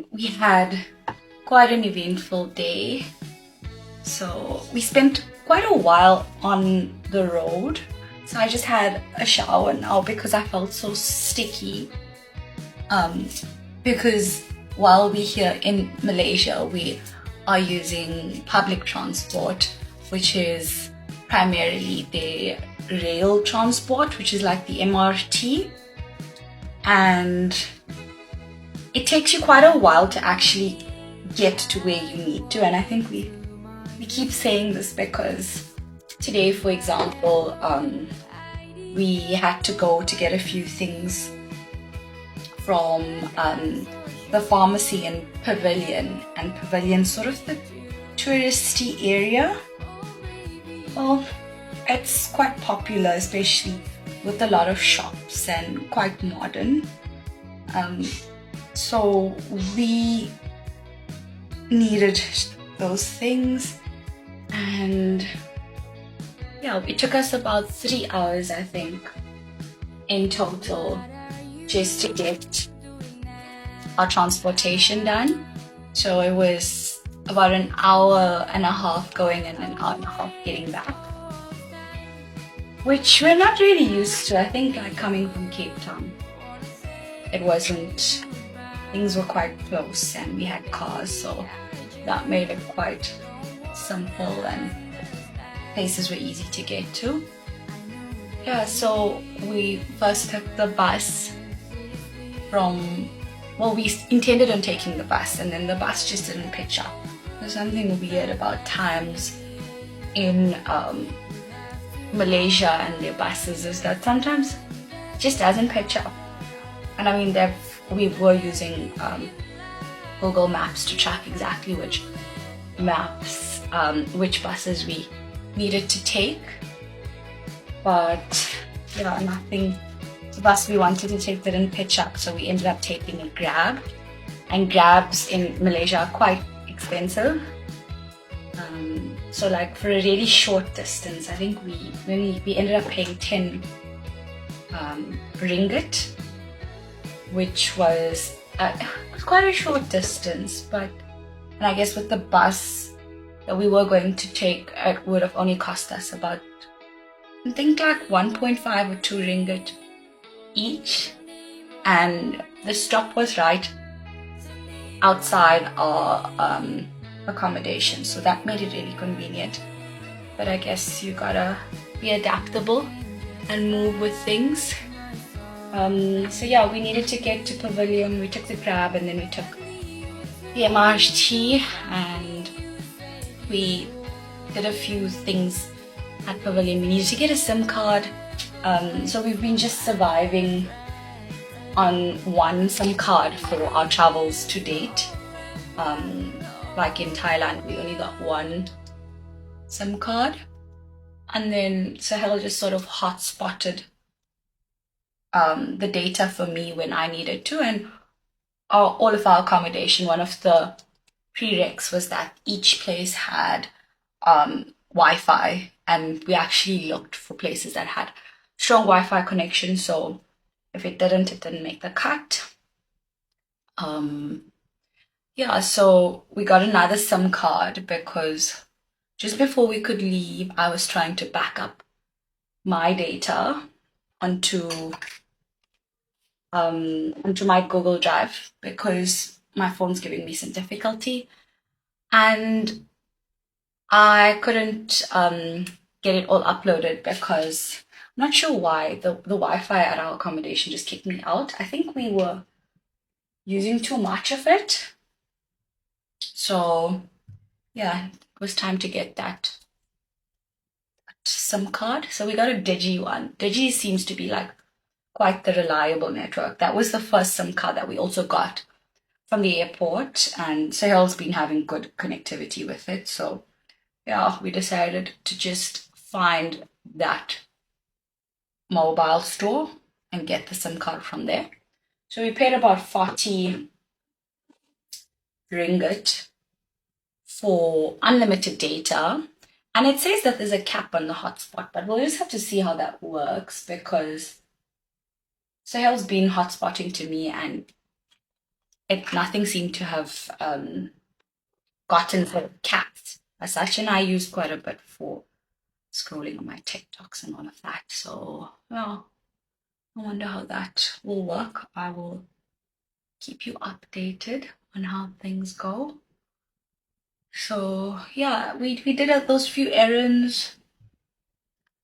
We had quite an eventful day. So we spent quite a while on the road. So I just had a shower now because I felt so sticky. Because while we're here in Malaysia, we are using public transport, which is primarily the rail transport, which is like the MRT. And it takes you quite a while to actually get to where you need to. And I think we keep saying this because today, for example, we had to go to get a few things from the pharmacy in Pavilion, and Pavilion's sort of the touristy area. Well, it's quite popular, especially with a lot of shops and quite modern. So we needed those things, and yeah, it took us about 3 hours, I think, in total just to get our transportation done. So it was about an hour and a half going and an hour and a half getting back, which we're not really used to. I think like coming from Cape Town, it wasn't, things were quite close and we had cars, so that made it quite simple and places were easy to get to. Yeah, so we first took the bus from, well, we intended on taking the bus and then the bus just didn't pitch up. There's something weird about times in Malaysia and their buses is that sometimes it just doesn't pitch up. And I mean, we were using Google Maps to track exactly which buses we needed to take. But yeah, nothing. The bus we wanted to take didn't pitch up, so we ended up taking a Grab. And Grabs in Malaysia are quite expensive. So like for a really short distance, I think we ended up paying 10 ringgit, which was quite a short distance, but and I guess with the bus that we were going to take, it would have only cost us about, I think like 1.5 or 2 ringgit each, and the stop was right outside our accommodation, so that made it really convenient. But I guess you gotta be adaptable and move with things. So yeah, we needed to get to Pavilion. We took the Grab and then we took the MRT and we did a few things at Pavilion. We needed to get a SIM card. So we've been just surviving on one SIM card for our travels to date. Like in Thailand, we only got one SIM card. And then Sahel just sort of hotspotted the data for me when I needed to, and all of our accommodation, one of the prereqs was that each place had Wi-Fi, and we actually looked for places that had strong Wi-Fi connection, so if it didn't make the cut. Yeah, so we got another SIM card because just before we could leave, I was trying to back up my data onto my Google Drive because my phone's giving me some difficulty, and I couldn't get it all uploaded because I'm not sure why the Wi-Fi at our accommodation just kicked me out. I think we were using too much of it. So yeah, it was time to get that SIM card. So we got a Digi one. Digi seems to be like quite the reliable network. That was the first SIM card that we also got from the airport, and Sahel's been having good connectivity with it. So yeah, we decided to just find that mobile store and get the SIM card from there. So we paid about 40 ringgit for unlimited data. And it says that there's a cap on the hotspot, but we'll just have to see how that works because Sahel's been hotspotting to me and nothing seemed to have gotten for cats as such, and I used quite a bit for scrolling on my TikToks and all of that. So yeah, I wonder how that will work. I will keep you updated on how things go. So yeah, we did those few errands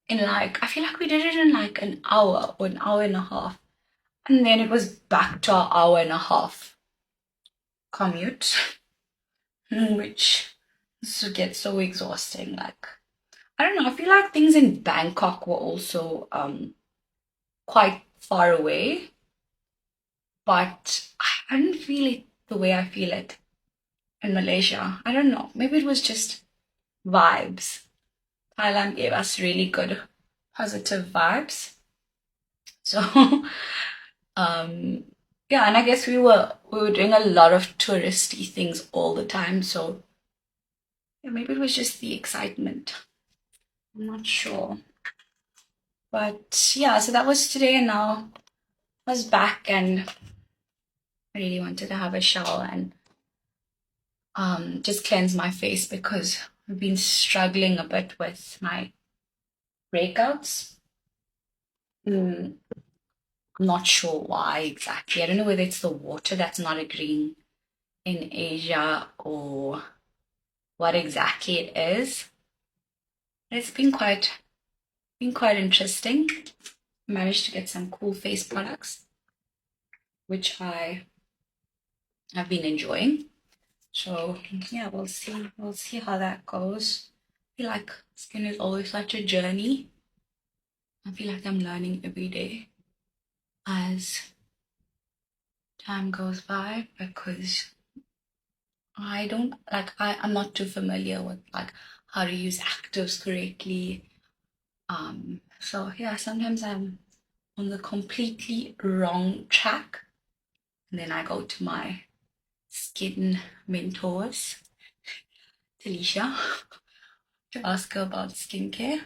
in like, I feel like we did it in like an hour or an hour and a half. And then it was back to our hour and a half commute, which gets so exhausting. Like, I don't know, I feel like things in Bangkok were also quite far away, but I didn't feel it the way I feel it in Malaysia. I don't know, maybe it was just vibes. Thailand gave us really good positive vibes. So yeah, and I guess we were doing a lot of touristy things all the time, so yeah, maybe it was just the excitement. I'm not sure. But yeah, so that was today, and now I was back and I really wanted to have a shower and just cleanse my face because I've been struggling a bit with my breakouts. Mm, I'm not sure why exactly. I don't know whether it's the water that's not agreeing in Asia or what exactly it is. It's been quite interesting. I managed to get some cool face products, which I have been enjoying. So yeah, we'll see how that goes. I feel like skin is always such a journey. I feel like I'm learning every day as time goes by because I don't like I'm not too familiar with like how to use actives correctly. So yeah, sometimes I'm on the completely wrong track. And then I go to my skin mentors, Talisha, to ask her about skincare.